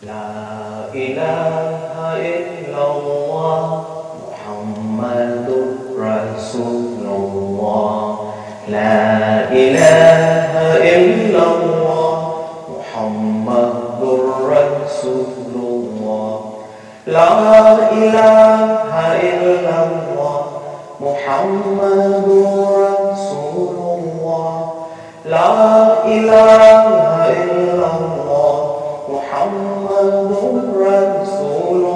La ilaha illallah Muhammadur Rasulullah. La ilaha illallah Muhammadur Rasulullah. La ilaha illallah Muhammadur Rasulullah. La ilaha illallah Muhammadur Rasulullah.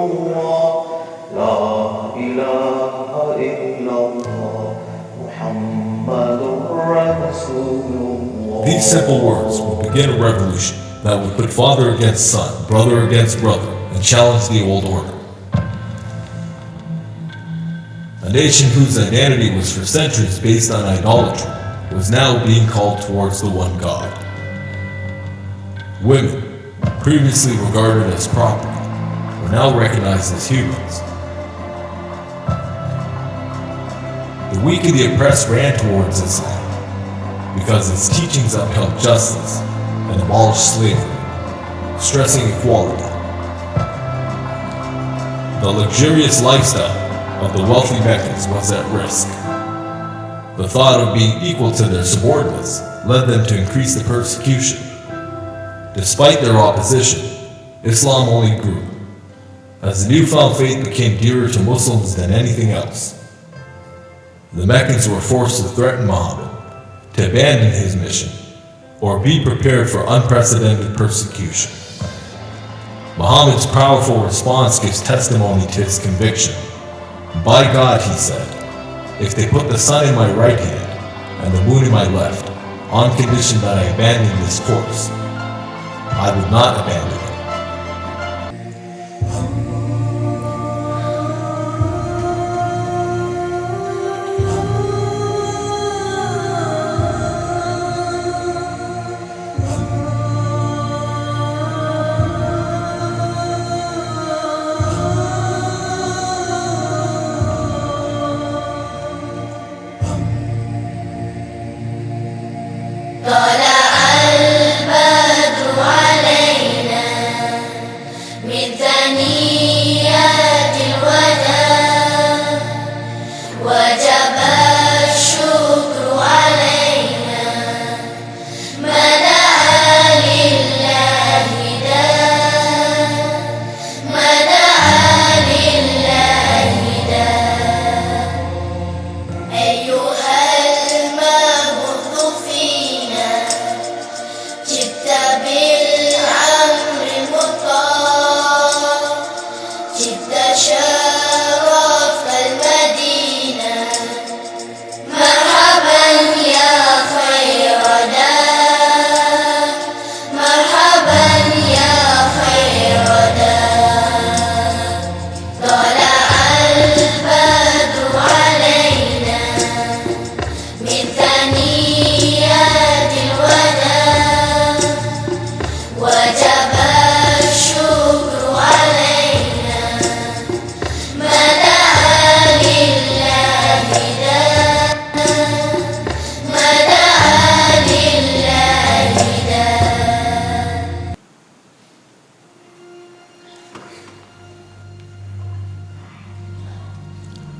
La ilaha illallah Muhammadur Rasulullah. These simple words will begin a revolution that would put father against son, brother against brother, and challenge the old order. A nation whose identity was for centuries based on idolatry was now being called towards the one God. Women, previously regarded as property, were now recognized as humans. The weak and the oppressed ran towards Islam because its teachings upheld justice and abolished slavery, stressing equality. The luxurious lifestyle of the wealthy Meccans was at risk. The thought of being equal to their subordinates led them to increase the persecution. Despite their opposition, Islam only grew, as the newfound faith became dearer to Muslims than anything else. The Meccans were forced to threaten Muhammad to abandon his mission or be prepared for unprecedented persecution. Muhammad's powerful response gives testimony to his conviction. By God, he said, if they put the sun in my right hand and the moon in my left, on condition that I abandon this course, I would not abandon it.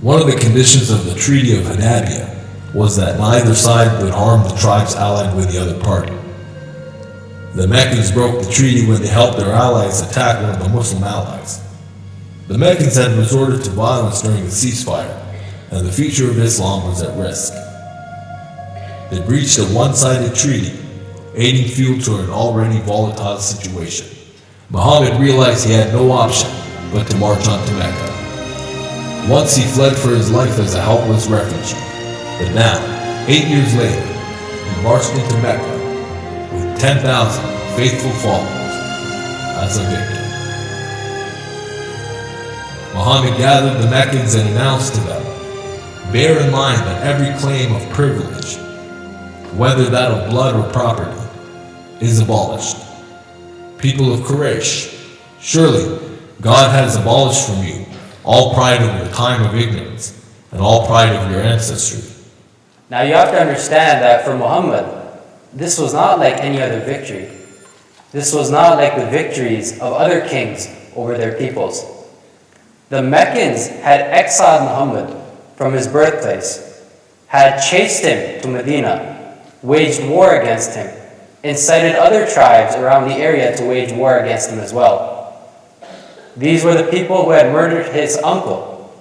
One of the conditions of the Treaty of Ahmadiyah was that neither side would harm the tribes allied with the other party. The Meccans broke the treaty when they helped their allies attack one of the Muslim allies. The Meccans had resorted to violence during the ceasefire, and the future of Islam was at risk. They breached a one-sided treaty, adding fuel to an already volatile situation. Muhammad realized he had no option but to march on to Mecca. Once he fled for his life as a helpless refugee, but now, 8 years later, he marched into Mecca with 10,000 faithful followers as a victor. Muhammad gathered the Meccans and announced to them, bear in mind that every claim of privilege, whether that of blood or property, is abolished. People of Quraysh, surely God has abolished from you all pride of your time of ignorance and all pride of your ancestry. Now you have to understand that for Muhammad, this was not like any other victory. This was not like the victories of other kings over their peoples. The Meccans had exiled Muhammad from his birthplace, had chased him to Medina, waged war against him, incited other tribes around the area to wage war against him as well. These were the people who had murdered his uncle,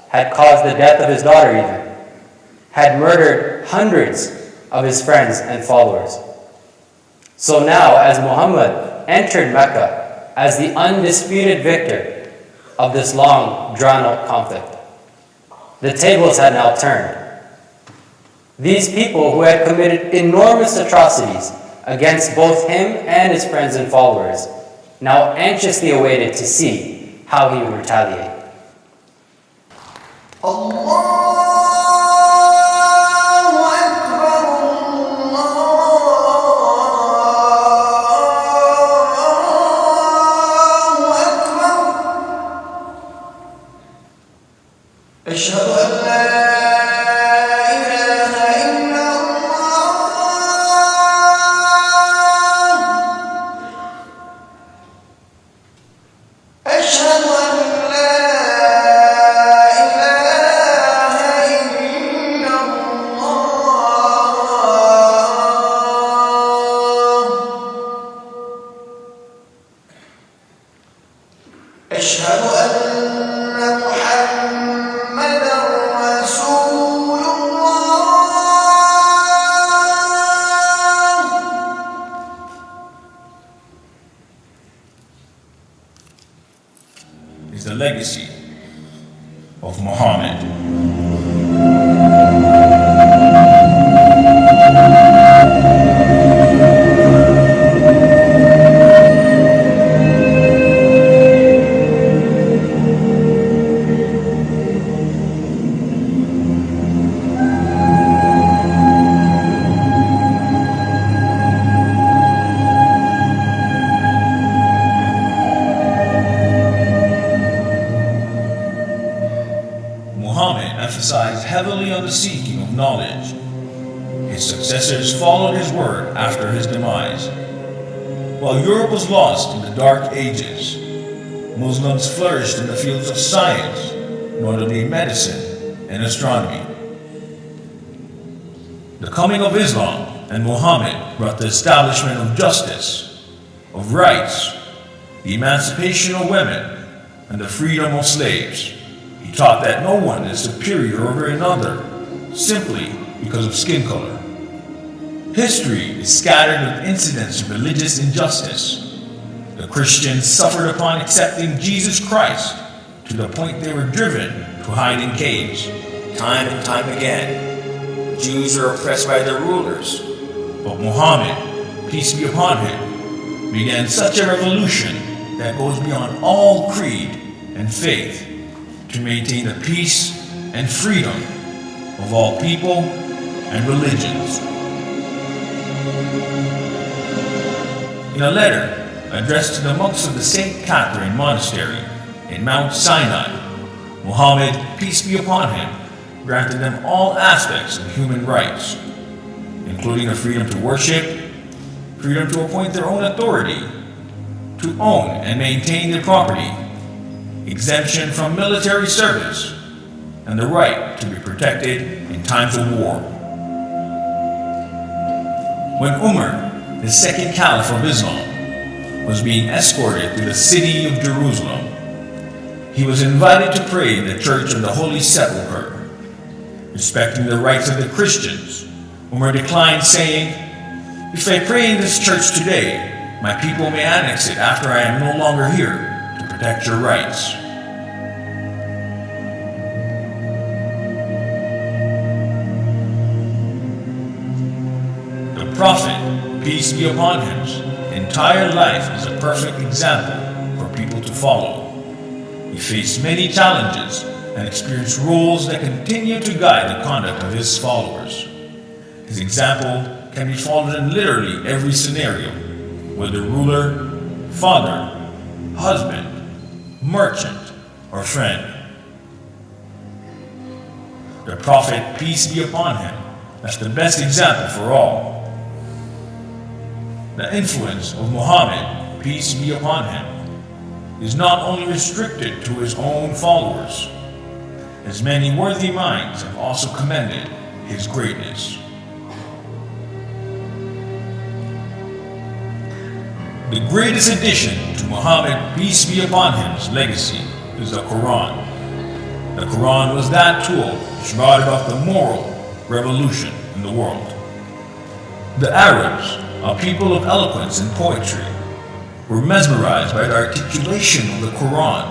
had caused the death of his daughter even, had murdered hundreds of his friends and followers. So now, as Muhammad entered Mecca as the undisputed victor of this long, drawn-out conflict, the tables had now turned. These people who had committed enormous atrocities against both him and his friends and followers now anxiously awaited to see how he would retaliate. Is the legacy of Muhammad. Emphasized heavily on the seeking of knowledge. His successors followed his word after his demise. While Europe was lost in the Dark Ages, Muslims flourished in the fields of science, notably medicine and astronomy. The coming of Islam and Muhammad brought the establishment of justice, of rights, the emancipation of women, and the freedom of slaves. He taught that no one is superior over another simply because of skin color. History is scattered with incidents of religious injustice. The Christians suffered upon accepting Jesus Christ to the point they were driven to hide in caves. Time and time again, Jews are oppressed by their rulers. But Muhammad, peace be upon him, began such a revolution that goes beyond all creed and faith to maintain the peace and freedom of all people and religions. In a letter addressed to the monks of the St. Catherine Monastery in Mount Sinai, Muhammad, peace be upon him, granted them all aspects of human rights, including the freedom to worship, freedom to appoint their own authority, to own and maintain their property, exemption from military service, and the right to be protected in times of war. When Umar, the second caliph of Islam, was being escorted through the city of Jerusalem, he was invited to pray in the Church of the Holy Sepulchre. Respecting the rights of the Christians, Umar declined, saying, "If I pray in this church today, my people may annex it after I am no longer here to protect your rights." The Prophet, peace be upon him's entire life is a perfect example for people to follow. He faced many challenges and experienced rules that continue to guide the conduct of his followers. His example can be followed in literally every scenario, whether ruler, father, husband, merchant, or friend. The Prophet, peace be upon him, that's the best example for all. the influence of Muhammad, peace be upon him, is not only restricted to his own followers, as many worthy minds have also commended his greatness. The greatest addition to Muhammad, peace be upon him's legacy is the Quran. The Quran was that tool which brought about the moral revolution in the world. The Arabs, a people of eloquence and poetry, were mesmerized by the articulation of the Quran.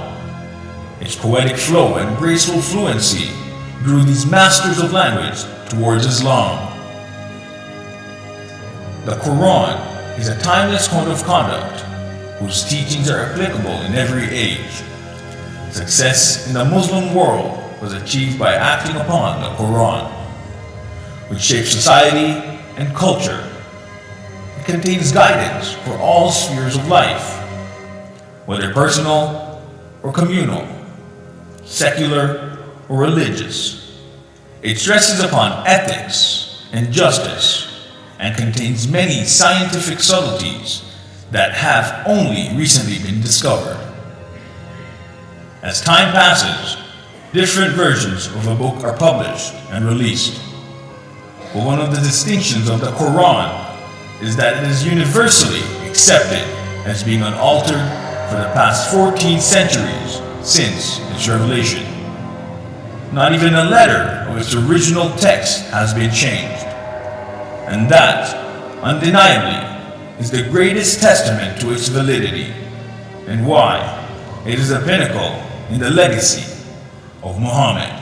Its poetic flow and graceful fluency drew these masters of language towards Islam. The Quran is a timeless code of conduct whose teachings are applicable in every age. Success in the Muslim world was achieved by acting upon the Quran, which shapes society and culture. It contains guidance for all spheres of life, whether personal or communal, secular or religious. It stresses upon ethics and justice and contains many scientific subtleties that have only recently been discovered. As time passes, different versions of a book are published and released. But one of the distinctions of the Quran is that it is universally accepted as being unaltered for the past 14 centuries since its revelation. Not even a letter of its original text has been changed. And that, undeniably, is the greatest testament to its validity and why it is a pinnacle in the legacy of Muhammad.